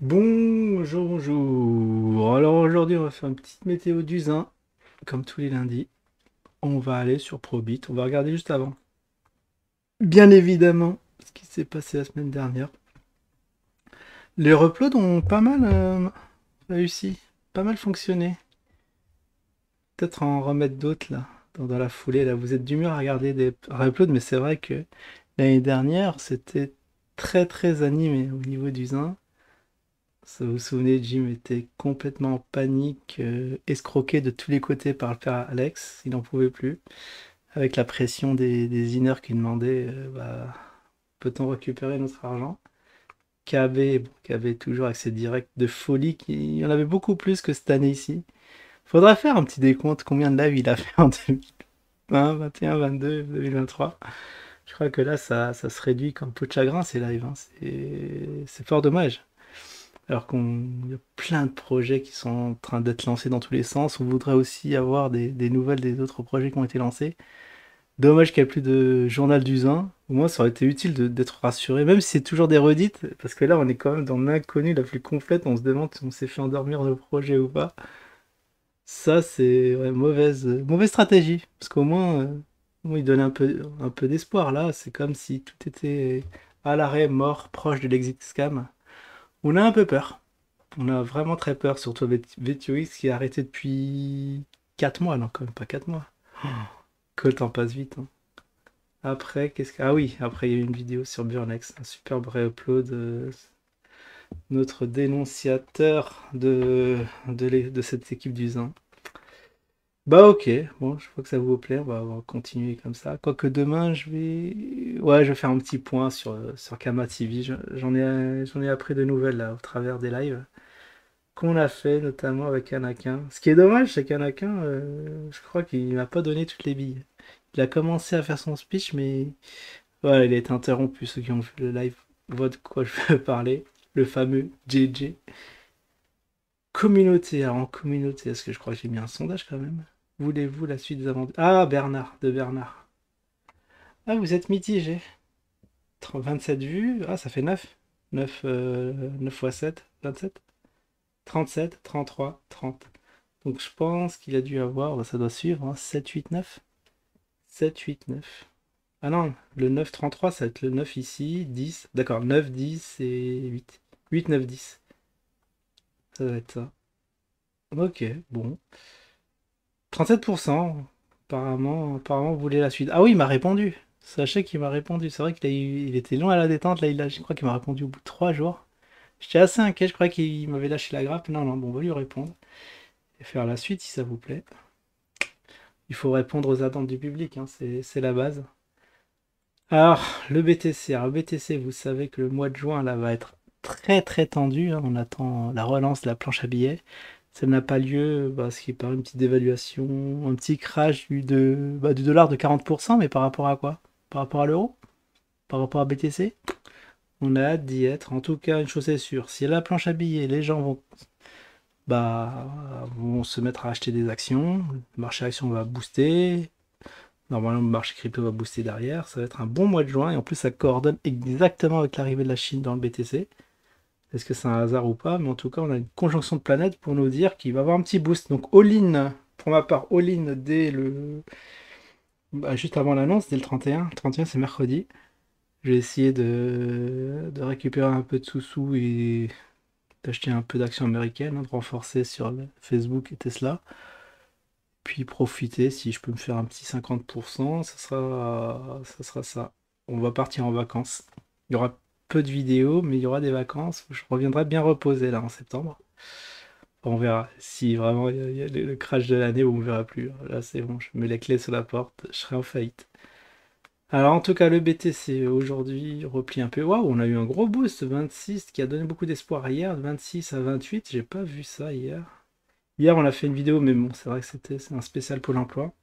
Bonjour, bonjour. Alors aujourd'hui, on va faire une petite météo du Zin, comme tous les lundis. On va aller sur Probit. On va regarder juste avant. Bien évidemment, ce qui s'est passé la semaine dernière. Les reploads ont pas mal réussi, pas mal fonctionné. Peut-être en remettre d'autres là, dans la foulée. Là, vous êtes d'humeur à regarder des reploads, mais c'est vrai que l'année dernière, c'était très très animé au niveau du Zin. Ça, vous vous souvenez, Jim était complètement en panique, escroqué de tous les côtés par le père Alex, il n'en pouvait plus, avec la pression des inners qui demandaient bah, peut-on récupérer notre argent? KB, bon, KB toujours avec ses directs de folie, il y en avait beaucoup plus que cette année ici. Faudra faire un petit décompte combien de lives il a fait en 2020, 21, 22, 2023. Je crois que là, ça se réduit comme peau de chagrin ces lives, hein. C'est fort dommage. Alors qu'on y a plein de projets qui sont en train d'être lancés dans tous les sens. On voudrait aussi avoir des nouvelles des autres projets qui ont été lancés. Dommage qu'il n'y ait plus de journal d'usin. Au moins, ça aurait été utile d'être rassuré, même si c'est toujours des redites, parce que là, on est quand même dans l'inconnu la plus complète. On se demande si on s'est fait endormir le projet ou pas. Ça, c'est ouais, mauvaise stratégie, parce qu'au moins, il donne un peu d'espoir. Là, c'est comme si tout était à l'arrêt, mort, proche de l'exit scam. On a un peu peur. On a vraiment très peur, surtout avec VTOX qui est arrêté depuis 4 mois, non, quand même pas 4 mois. Oh, que le temps passe vite, hein. Après, qu'est-ce que... Ah oui, après il y a eu une vidéo sur Burnex, un superbe réupload, notre dénonciateur de cette équipe du Zin. Bah ok, bon, je crois que ça vous plaît, on va continuer comme ça. Quoique demain, je vais faire un petit point sur Kama TV. J'en ai appris de nouvelles là, au travers des lives qu'on a fait, notamment avec Anakin. Ce qui est dommage, c'est qu'Anakin, je crois qu'il m'a pas donné toutes les billes. Il a commencé à faire son speech, mais voilà, il a été interrompu. Ceux qui ont vu le live voient de quoi je veux parler. Le fameux JJ. Communauté. Alors en communauté, est-ce que je crois que j'ai mis un sondage quand même? Voulez-vous la suite des aventures? Ah, Bernard, de Bernard. Ah, vous êtes mitigé. 27 vues. Ah, ça fait 9. 9 fois 7, 27. 37, 33, 30. Donc je pense qu'il a dû avoir, bah, ça doit suivre, hein, 7, 8, 9. 7, 8, 9. Ah non, le 9, 33, ça va être le 9 ici, 10. D'accord, 9, 10 et 8. 8, 9, 10. Ça doit être ça. Ok, bon. 37%, apparemment, vous voulez la suite. Ah oui, il m'a répondu. Sachez qu'il m'a répondu. C'est vrai il était long à la détente. Là, je crois qu'il m'a répondu au bout de 3 jours. J'étais assez inquiet, je croyais qu'il m'avait lâché la grappe. Non, non, bon, on va lui répondre. Et faire la suite si ça vous plaît. Il faut répondre aux attentes du public, hein, c'est la base. Alors, le BTC. Alors, le BTC, vous savez que le mois de juin, là, va être très très tendu, hein. On attend la relance de la planche à billets. Ça n'a pas lieu parce qu'il paraît une petite dévaluation, un petit crash du dollar de 40%, mais par rapport à quoi? Par rapport à l'euro? Par rapport à BTC? On a hâte d'y être. En tout cas, une chose est sûre, si la planche à billets, les gens vont se mettre à acheter des actions, le marché action va booster, normalement, le marché crypto va booster derrière. Ça va être un bon mois de juin. Et en plus, ça coordonne exactement avec l'arrivée de la Chine dans le BTC. Est-ce que c'est un hasard ou pas? Mais en tout cas, on a une conjonction de planètes pour nous dire qu'il va y avoir un petit boost. Donc, all-in, pour ma part, all-in juste avant l'annonce, dès le 31. Le 31, c'est mercredi. Je vais essayer de récupérer un peu de sous-sous et d'acheter un peu d'actions américaines, hein, de renforcer sur Facebook et Tesla. Puis profiter, si je peux me faire un petit 50%, ça sera ça. On va partir en vacances. Il y aura peu de vidéos, mais il y aura des vacances. Je reviendrai bien reposé là en septembre. On verra. Si vraiment il y a le crash de l'année, on ne verra plus. Là, c'est bon, je mets les clés sous la porte, je serai en faillite. Alors, en tout cas, le BTC aujourd'hui replie un peu. Waouh, on a eu un gros boost, 26, qui a donné beaucoup d'espoir hier, de 26 à 28. J'ai pas vu ça hier. Hier, on a fait une vidéo, mais bon, c'est vrai que c'est un spécial Pôle emploi.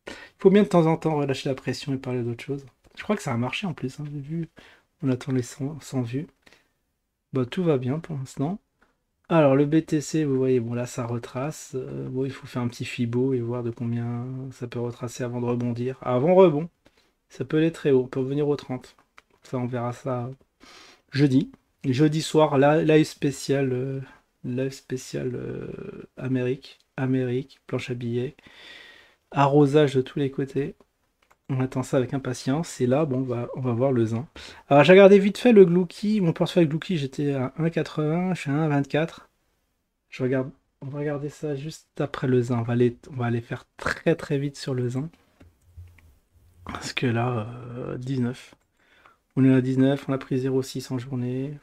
Il faut bien de temps en temps relâcher la pression et parler d'autre chose. Je crois que ça a marché en plus, hein, j'ai vu. On attend les 100 vues. Bah, tout va bien pour l'instant. Alors, le BTC, vous voyez, bon, là, ça retrace. Bon, il faut faire un petit fibo et voir de combien ça peut retracer avant de rebondir. Avant rebond, ça peut aller très haut. On peut revenir aux 30. Ça, on verra ça jeudi. Jeudi soir, live spécial, Amérique, planche à billets, arrosage de tous les côtés. On attend ça avec impatience. Et là, bon, on va voir le zin. Alors, j'ai regardé vite fait le Glouki. Mon portefeuille Glouki, j'étais à 1,80. Je suis à 1,24. On va regarder ça juste après le zin. On va aller faire très très vite sur le zin. Parce que là, 19. On est à 19. On a pris 0,6 en journée.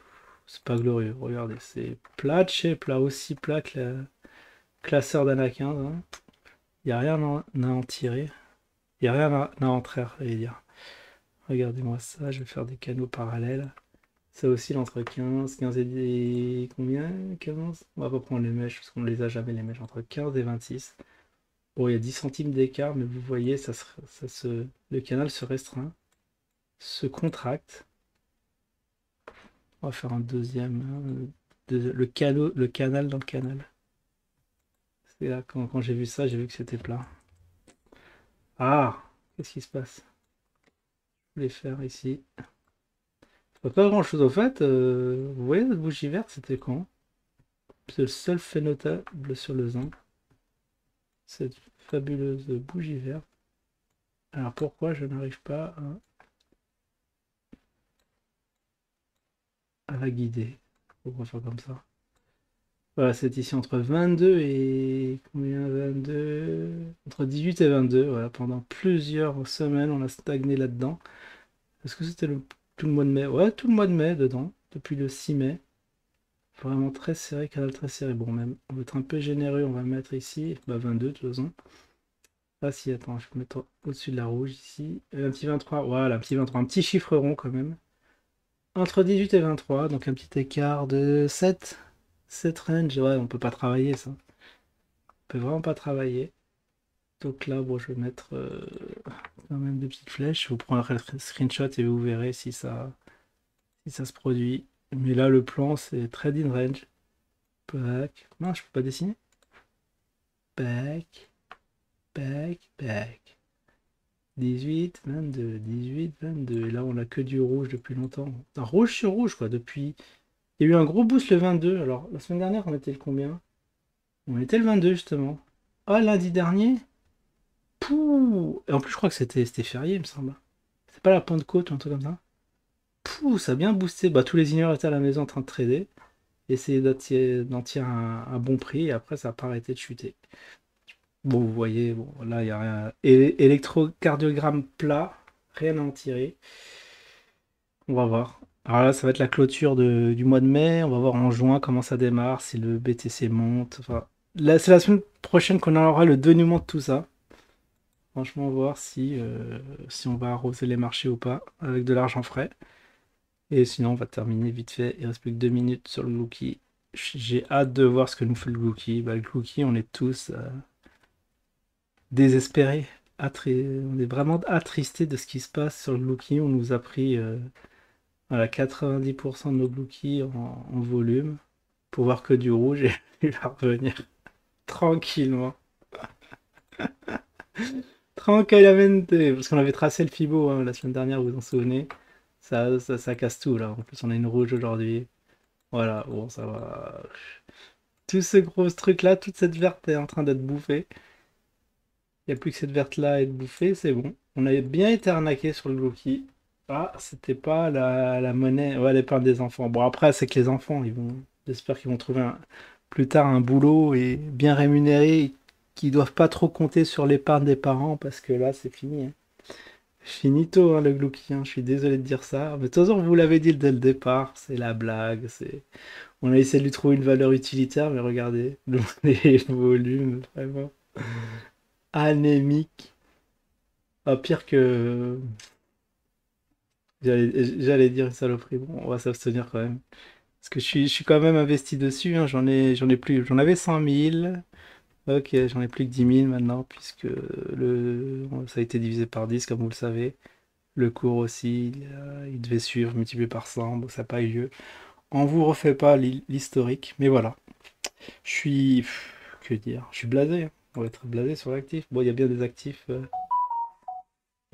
C'est pas glorieux. Regardez, c'est plat de chez plat. Aussi plat que la classeur d'Anna 15. Il n'y a rien à en tirer. Il n'y a rien à en traire, j'allais dire. Regardez-moi ça, je vais faire des canaux parallèles. Ça oscille entre 15 et combien? 15? On va pas prendre les mèches parce qu'on ne les a jamais les mèches entre 15 et 26. Bon, il y a 10 centimes d'écart, mais vous voyez, le canal se restreint, se contracte. On va faire un deuxième, hein, le canal dans le canal. C'est là, quand j'ai vu ça, j'ai vu que c'était plat. Ah, qu'est-ce qui se passe? Je voulais faire ici. Pas grand chose au fait. Vous voyez cette bougie verte, c'était quand? C'est le seul fait notable sur le zinc. Cette fabuleuse bougie verte. Alors pourquoi je n'arrive pas à la guider? Pourquoi faire comme ça? Voilà, c'est ici entre 22 et... Combien? 22... Entre 18 et 22. Voilà, pendant plusieurs semaines, on a stagné là-dedans. Est-ce que c'était tout le mois de mai? Ouais, tout le mois de mai dedans, depuis le 6 mai. Vraiment très serré, canal très serré. Bon, même, on va être un peu généreux, on va mettre ici, bah 22 de toute façon. Ah si, attends, je vais mettre au-dessus de la rouge ici. Un petit 23, voilà, un petit 23, un petit chiffre rond quand même. Entre 18 et 23, donc un petit écart de 7. 7 range, ouais, on peut pas travailler ça. On peut vraiment pas travailler. Donc là, bon, je vais mettre quand même des petites flèches. Je vous prendrai le screenshot et vous verrez si ça se produit. Mais là, le plan, c'est trade in range. Back. Non, je peux pas dessiner. Back, back. 18, 22, 18, 22. Et là, on a que du rouge depuis longtemps. Un rouge sur rouge, quoi, depuis... Il y a eu un gros boost le 22. Alors, la semaine dernière, on était le combien? On était le 22, justement. Ah, lundi dernier? Pouh! Et en plus, je crois que c'était férié, il me semble. C'est pas la Pentecôte ou un truc comme ça? Pouh, ça a bien boosté. Bah, tous les ignorants étaient à la maison en train de trader. Essayer d'en tirer un bon prix. Et après, ça n'a pas arrêté de chuter. Bon, vous voyez, bon, là, il y a rien. Électrocardiogramme plat. Rien à en tirer. On va voir. Alors là, ça va être la clôture du mois de mai. On va voir en juin comment ça démarre, si le BTC monte. Enfin, là, c'est la semaine prochaine qu'on aura le dénouement de tout ça. Franchement, voir si on va arroser les marchés ou pas avec de l'argent frais. Et sinon, on va terminer vite fait. Il reste plus que 2 minutes sur le Glouki. J'ai hâte de voir ce que nous fait le Glouki. Bah, le Glouki, on est tous désespérés. On est vraiment attristés de ce qui se passe sur le Glouki. On nous a pris voilà, 90% de nos Glouki en volume pour voir que du rouge et il va revenir tranquillement. Tranquillamente. Parce qu'on avait tracé le Fibo hein, la semaine dernière, vous vous en souvenez. Ça casse tout là. En plus, on a une rouge aujourd'hui. Voilà, bon, ça va. Tout ce gros truc là, toute cette verte est en train d'être bouffée. Il n'y a plus que cette verte là à être bouffée, c'est bon. On avait bien été arnaqué sur le Loki. Ah, c'était pas la monnaie, ouais, l'épargne des enfants. Bon, après, c'est que les enfants, j'espère qu'ils vont trouver plus tard un boulot et bien rémunéré, qui doivent pas trop compter sur l'épargne des parents parce que là, c'est fini, hein. Finito, hein, le Glouki, hein. Je suis désolé de dire ça. Mais de toute façon, vous l'avez dit dès le départ, c'est la blague. On a essayé de lui trouver une valeur utilitaire, mais regardez, les volumes, vraiment anémiques. Ah, pire que. J'allais dire une saloperie. Bon, on va s'abstenir quand même. Parce que je suis quand même investi dessus, hein. J'en ai plus. J'en avais 100 000. Ok, j'en ai plus que 10 000 maintenant, puisque ça a été divisé par 10 comme vous le savez. Le cours aussi, il devait suivre, multiplié par 100, bon, ça n'a pas eu lieu. On vous refait pas l'historique, mais voilà. Je suis... Que dire? Je suis blasé, hein. On va être blasé sur l'actif. Bon, il y a bien des actifs. Il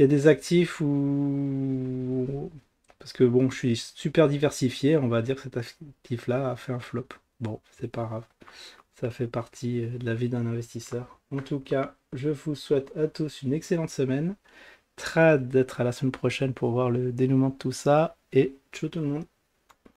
y a des actifs où... Parce que bon, je suis super diversifié, on va dire que cet actif-là a fait un flop. Bon, c'est pas grave. Ça fait partie de la vie d'un investisseur. En tout cas, je vous souhaite à tous une excellente semaine. Très hâte d'être à la semaine prochaine pour voir le dénouement de tout ça. Et ciao tout le monde.